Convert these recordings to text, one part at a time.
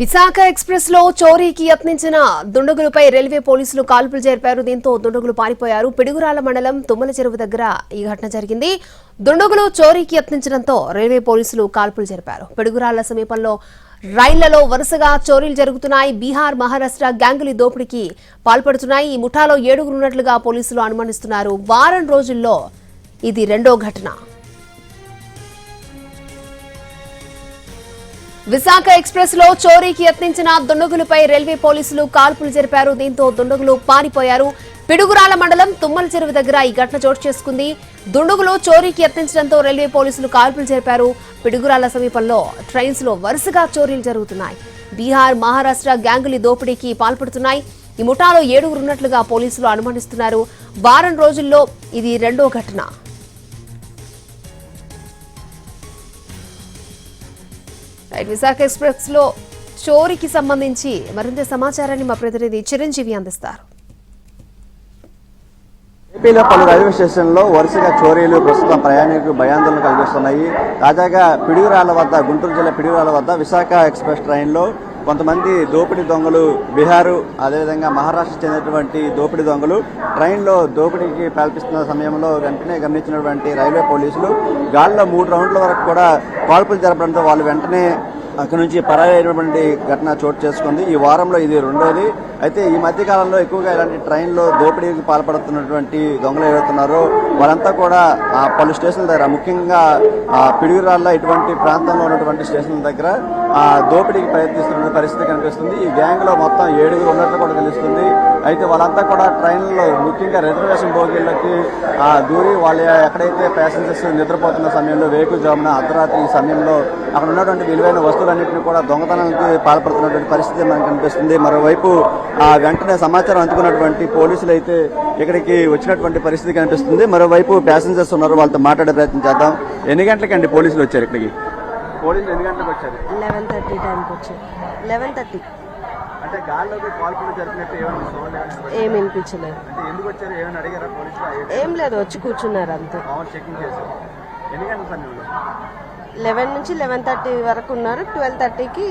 Visakha express లో చోరీకి యత్నించిన దుండగులపై railway పోలీసులు కాల్పులు జరిపారు. దీంతో దుండగులు పారిపోయారు. పిడుగురాల మండలం తుమ్మల చెరువు దగ్గర ఈ ఘటన జరిగింది. దుండగులు చోరీకి యత్నించడంతో రైల్వే పోలీసులు కాల్పులు జరిపారు. పిడుగురాల సమీపంలో రైళ్లలో వరుసగా చోరీలు జరుగుతున్నాయి. బీహార్, మహారాష్ట్ర గ్యాంగులు దోపిడీకి పాల్పడుతున్నాయి. ఈ ముఠాలో 7 ఉన్నట్లుగా పోలీసులు అనుమానిస్తున్నారు. వారం రోజుల్లో ఇది రెండో ఘటన. విశాఖ ఎక్స్ప్రెస్ లో చోరీకి యత్నించిన దుండగులపై రైల్వే పోలీసులు కాల్పులు జరిపారు. దీంతో దుండగులు పారిపోయారు. పిడుగురాల మండలం తుమ్మల చెరువు దగ్గర ఈ ఘటన చోటు చేసుకుంది. దుండగులు చోరీకి యత్నించడంతో రైల్వే పోలీసులు కాల్పులు జరిపారు. పిడుగురాల సమీపంలో ట్రైన్స్ లో వరుసగా చోరీలు జరుగుతున్నాయి. బీహార్, మహారాష్ట్ర గ్యాంగులు దోపిడీకి పాల్పడుతున్నాయి. ఈ ముఠాలో 7 ఉన్నట్లుగా పోలీసులు అనుమానిస్తున్నారు. వారం రోజుల్లో ఇది రెండో ఘటన. విశాఖ ఎక్స్ప్రెస్ లో చోరీకి సంబంధించి మరింత సమాచారాన్ని మా ప్రతినిధి చిరంజీవి అందిస్తారు. ఏపీలో పలు రైల్వే స్టేషన్లో వరుసగా చోరీలు ప్రస్తుతం ప్రయాణికులకు భయాందోళన కలిగిస్తున్నాయి. తాజాగా పిడుగురాల వద్ద, గుంటూరు జిల్లా పిడుగురాల వద్ద విశాఖ ఎక్స్ప్రెస్ ట్రైన్లో కొంతమంది దోపిడీ దొంగలు, బీహారు అదేవిధంగా మహారాష్ట్ర చెందినటువంటి దోపిడీ దొంగలు ట్రైన్లో దోపిడీకి పాల్పిస్తున్న సమయంలో వెంటనే గమనించినటువంటి రైల్వే పోలీసులు గాల్లో 3 రౌండ్ల వరకు కూడా కాల్పులు జరపడంతో వాళ్ళు వెంటనే అక్కడి నుంచి పరారైనటువంటి ఘటన చోటు చేసుకుంది. ఈ వారంలో ఇది రెండోది. అయితే ఈ మధ్య కాలంలో ఎక్కువగా ఇలాంటి ట్రైన్లో దోపిడీకి పాల్పడుతున్నటువంటి దొంగలు ఏవైతున్నారో వాళ్ళంతా కూడా పలు స్టేషన్ల దగ్గర, ముఖ్యంగా పిడుగురాల్లో ఇటువంటి ప్రాంతంలో ఉన్నటువంటి స్టేషన్ల దగ్గర దోపిడీకి ప్రయత్నిస్తున్న పరిస్థితి కనిపిస్తుంది. ఈ గ్యాంగ్ లో మొత్తం 7 ఉన్నట్లు కూడా తెలుస్తుంది. అయితే వాళ్ళంతా కూడా ట్రైన్లో ముఖ్యంగా రిజర్వేషన్ బోగీలకి దూరి వాళ్ళు ఎక్కడైతే ప్యాసింజర్స్ నిద్రపోతున్న సమయంలో వేకుజామున అర్ధరాత్రి ఈ సమయంలో అక్కడ ఉన్నటువంటి విలువైన వస్తువులన్నింటినీ కూడా దొంగతనానికి పాల్పడుతున్నటువంటి పరిస్థితి మనకు కనిపిస్తుంది. మరోవైపు వెంటనే సమాచారం అందుకున్నటువంటి పోలీసులు అయితే ఇక్కడికి వచ్చినటువంటి పరిస్థితి కనిపిస్తుంది. మరోవైపు ప్యాసింజర్స్ ఉన్నారు, వాళ్ళతో మాట్లాడే ప్రయత్నం చేద్దాం. ఎన్ని గంటలకండి పోలీసులు వచ్చారు ఇక్కడికి? పోలీసులు ఎన్ని గంటలకు వచ్చారు? 11:30 టైంకి వచ్చారు. 11:30. అంటే గాల్లోకి కాల్పులు జరిపినట్టు ఏం వినిపించలేదు. అంటే ఎందుకు వచ్చారు, ఏమైనా అడిగారా పోలీసులు? ఏం లేదు, వచ్చి కూర్చున్నారు అంతే. చెకింగ్ చేశారు. ఎన్ని గంటల సమయంలో? 11 నుంచి 11:30 వరకు ఉన్నారు. 12:30కి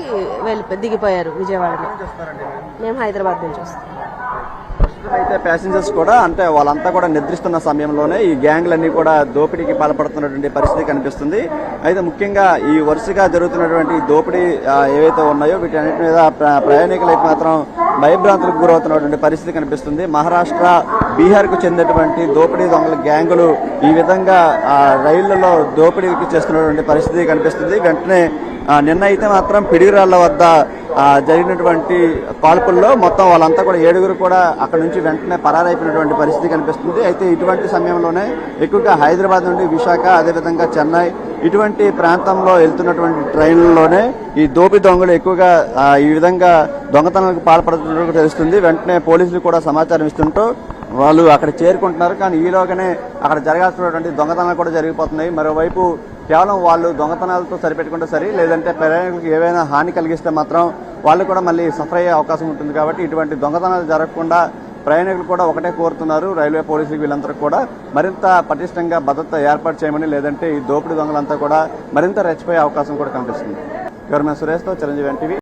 దిగిపోయారు విజయవాడలో. మేము హైదరాబాద్ నుంచి వస్తాం. ప్రస్తుతం అయితే ప్యాసింజర్స్ కూడా, అంటే వాళ్ళంతా కూడా నిద్రిస్తున్న సమయంలోనే ఈ గ్యాంగ్లన్నీ కూడా దోపిడీకి పాల్పడుతున్నటువంటి పరిస్థితి కనిపిస్తుంది. అయితే ముఖ్యంగా ఈ వరుసగా జరుగుతున్నటువంటి దోపిడీ ఏవైతే ఉన్నాయో వీటన్నిటి మీద ప్రయాణికులైతే మాత్రం భయభ్రాంతులకు గురవుతున్నటువంటి పరిస్థితి కనిపిస్తుంది. మహారాష్ట్ర, బీహార్కు చెందినటువంటి దోపిడీ దొంగల గ్యాంగులు ఈ విధంగా రైళ్లలో దోపిడీకి చేస్తున్నటువంటి పరిస్థితి కనిపిస్తుంది. వెంటనే నిన్న అయితే మాత్రం పిడుగురాళ్ల వద్ద జరిగినటువంటి కాల్పుల్లో మొత్తం వాళ్ళంతా కూడా 7 కూడా అక్కడ నుంచి వెంటనే పరారైపోయినటువంటి పరిస్థితి కనిపిస్తుంది. అయితే ఇటువంటి సమయంలోనే ఎక్కువగా హైదరాబాద్ నుండి విశాఖ, అదేవిధంగా చెన్నై ఇటువంటి ప్రాంతంలో వెళ్తున్నటువంటి ట్రైన్లలోనే ఈ దోపిడీ దొంగలు ఎక్కువగా ఈ విధంగా దొంగతనాలకు పాల్పడుతున్నట్టు తెలుస్తుంది. వెంటనే పోలీసులు కూడా సమాచారం ఇస్తుంటూ వాళ్ళు అక్కడ చేరుకుంటున్నారు. కానీ ఈలోగానే అక్కడ జరగాల్సినటువంటి దొంగతనాలు కూడా జరిగిపోతున్నాయి. మరోవైపు కేవలం వాళ్ళు దొంగతనాలతో సరిపెట్టుకుంటే సరి, లేదంటే ప్రయాణికులకు ఏవైనా హాని కలిగిస్తే మాత్రం వాళ్ళు కూడా మళ్ళీ సఫర్ అయ్యే అవకాశం ఉంటుంది. కాబట్టి ఇటువంటి దొంగతనాలు జరగకుండా ప్రయాణికులు కూడా ఒకటే కోరుతున్నారు, రైల్వే పోలీసులు వీళ్ళందరూ కూడా మరింత పటిష్టంగా భద్రత ఏర్పాటు చేయమని, లేదంటే ఈ దోపిడీ దొంగలంతా కూడా మరింత రెచ్చిపోయే అవకాశం కూడా కనిపిస్తుంది. గవర్నమెంట్ సురేష్తో చిరంజీవి NTV.